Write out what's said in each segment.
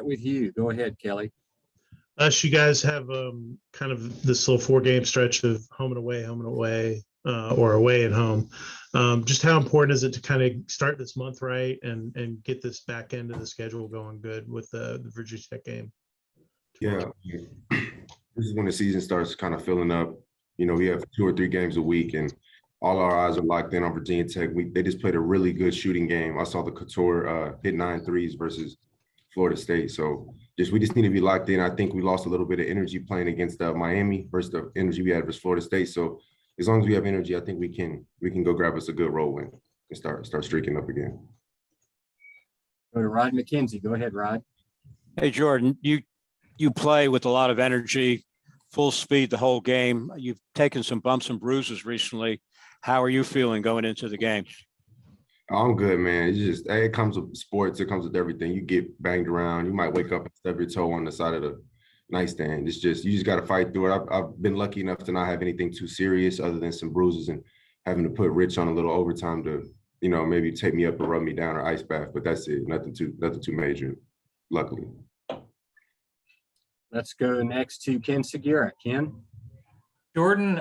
with you. Go ahead, Kelly. You guys have kind of this little 4-game stretch of home and away, or away and home. Just how important is it to kind of start this month right and get this back end of the schedule going good with the Virginia Tech game? Yeah, this is when the season starts kind of filling up. You know, we have 2 or 3 games a week, and all our eyes are locked in on Virginia Tech. They just played a really good shooting game. I saw the Couture hit 9 threes versus Florida State. So we just need to be locked in. I think we lost a little bit of energy playing against Miami versus the energy we had versus Florida State. So as long as we have energy, I think we can go grab us a good road win and start streaking up again. Go to Rod McKenzie. Go ahead, Rod. Hey, Jordan, you play with a lot of energy, full speed the whole game. You've taken some bumps and bruises recently. How are you feeling going into the game? I'm good, man. It's just, it comes with sports. It comes with everything. You get banged around. You might wake up and stub your toe on the side of the nightstand. It's just, you just got to fight through it. I've been lucky enough to not have anything too serious other than some bruises and having to put Rich on a little overtime to, you know, maybe take me up or rub me down or ice bath. But that's it. Nothing too major, luckily. Let's go next to Ken Segura. Ken? Jordan,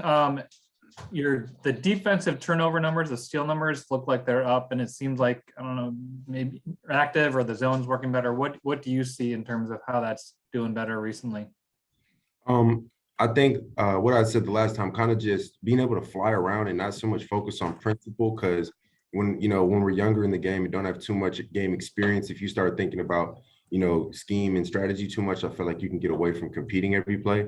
the defensive turnover numbers, the steal numbers look like they're up, and it seems like, I don't know, maybe active or the zone's working better. What do you see in terms of how that's doing better recently? I think what I said the last time, kind of just being able to fly around and not so much focus on principle, because when we're younger in the game and don't have too much game experience, if you start thinking about, scheme and strategy too much, I feel like you can get away from competing every play.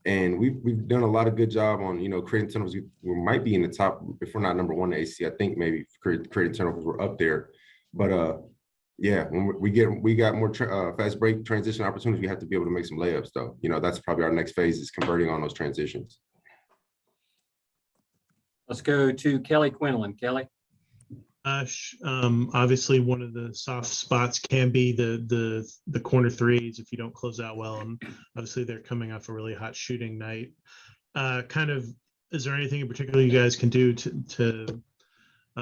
And we've done a lot of good job on, creating turnovers. We might be in the top, if we're not number 1 in the ACC, I think maybe creating turnovers, we're up there. But yeah, when we got more fast break transition opportunities, we have to be able to make some layups though. That's probably our next phase, is converting on those transitions. Let's go to Kelly Quinlan. Kelly? Obviously one of the soft spots can be the corner threes if you don't close out well, and obviously they're coming off a really hot shooting night. Is there anything in particular you guys can do to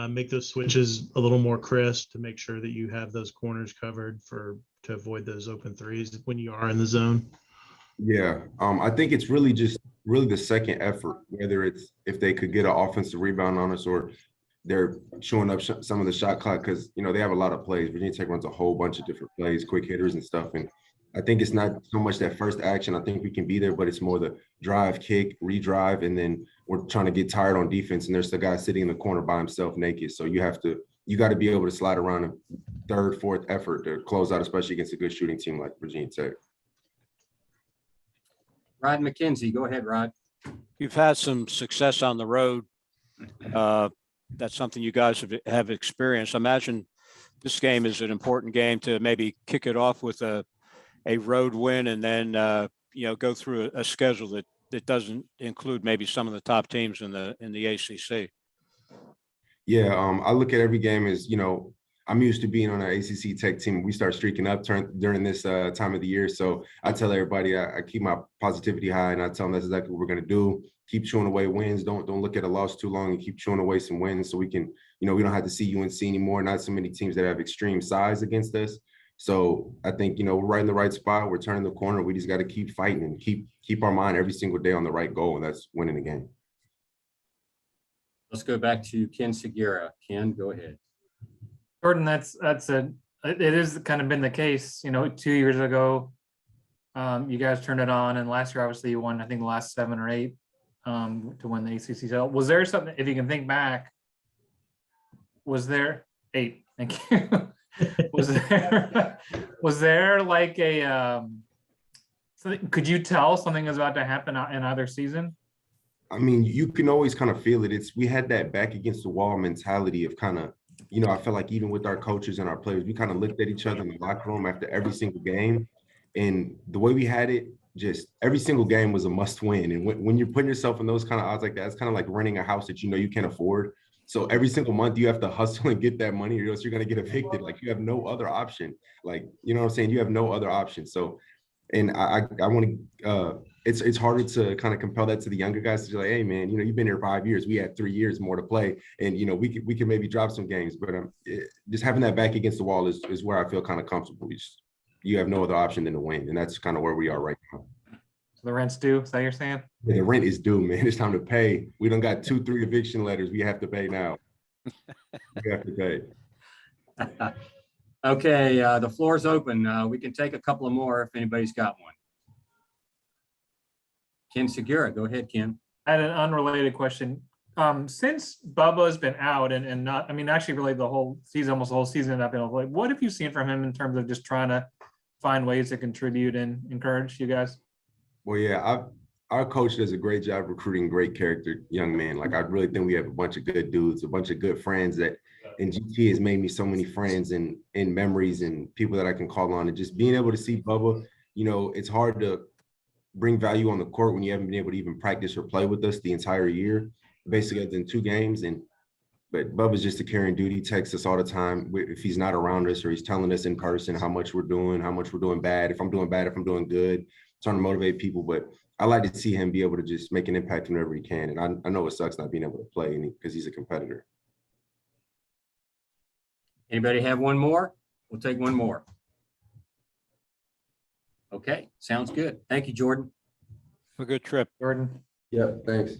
make those switches a little more crisp, to make sure that you have those corners covered to avoid those open threes when you are in the zone? Yeah, I think it's really the second effort, whether it's if they could get an offensive rebound on us or they're showing up some of the shot clock, because they have a lot of plays. Virginia Tech runs a whole bunch of different plays, quick hitters and stuff. And I think it's not so much that first action. I think we can be there, but it's more the drive, kick, redrive, and then we're trying to get tired on defense, and there's the guy sitting in the corner by himself naked. So you got to be able to slide around a third, fourth effort to close out, especially against a good shooting team like Virginia Tech. Rod McKenzie. Go ahead, Rod. You've had some success on the road. That's something you guys have experienced. I imagine this game is an important game to maybe kick it off with a road win, and then go through a schedule that doesn't include maybe some of the top teams in the ACC. Yeah, I look at every game as, I'm used to being on an ACC Tech team. We start streaking up during this time of the year. So I tell everybody, I keep my positivity high, and I tell them that's exactly what we're going to do. Keep chewing away wins. Don't look at a loss too long, and keep chewing away some wins so we can, we don't have to see UNC anymore. Not so many teams that have extreme size against us. So I think, we're right in the right spot. We're turning the corner. We just got to keep fighting and keep our mind every single day on the right goal, and that's winning the game. Let's go back to Ken Segura. Ken, go ahead. Jordan, it has kind of been the case, 2 years ago, you guys turned it on, and last year, obviously, you won, I think, the last 7 or 8 to win the ACC title. Was there something, if you can think back, was there 8? Thank you. was there like could you tell something was about to happen in either season? I mean, you can always kind of feel it. We had that back against the wall mentality of kind of, I feel like even with our coaches and our players, we kind of looked at each other in the locker room after every single game. And the way we had it, just every single game was a must win. And when you're putting yourself in those kind of odds like that, it's kind of like renting a house that you can't afford. So every single month you have to hustle and get that money, or else you're going to get evicted. Like, you have no other option. Like, you know what I'm saying? You have no other option. So, and I want to, it's harder to kind of compel that to the younger guys to be like, hey man, you've been here 5 years. We had 3 years more to play, and we can maybe drop some games. But just having that back against the wall is where I feel kind of comfortable. you have no other option than to win. And that's kind of where we are right now. So the rent's due, is that you're saying? Yeah, the rent is due, man. It's time to pay. We done got 2-3 eviction letters. We have to pay now. We have to pay. Okay, the floor is open. We can take a couple of more if anybody's got one. Ken Segura, go ahead, Ken. I had an unrelated question. Since Bubba's been out and not, I mean, actually really the whole season, almost the whole season not been able to play, what have you seen from him in terms of just trying to find ways to contribute and encourage you guys? Well, yeah, our coach does a great job recruiting great character young men. Like, I really think we have a bunch of good dudes, a bunch of good friends that, and GT has made me so many friends and memories and people that I can call on. And just being able to see Bubba, you know, it's hard to bring value on the court when you haven't been able to even practice or play with us the entire year, basically other than 2 games. But Bubba's just a caring dude. He texts us all the time if he's not around us, or he's telling us in person how much we're doing bad, if I'm doing bad, if I'm doing good, trying to motivate people. But I like to see him be able to just make an impact whenever he can. And I know it sucks not being able to play because he's a competitor. Anybody have one more? We'll take one more. Okay, sounds good. Thank you, Jordan. Have a good trip. Jordan? Yeah, thanks.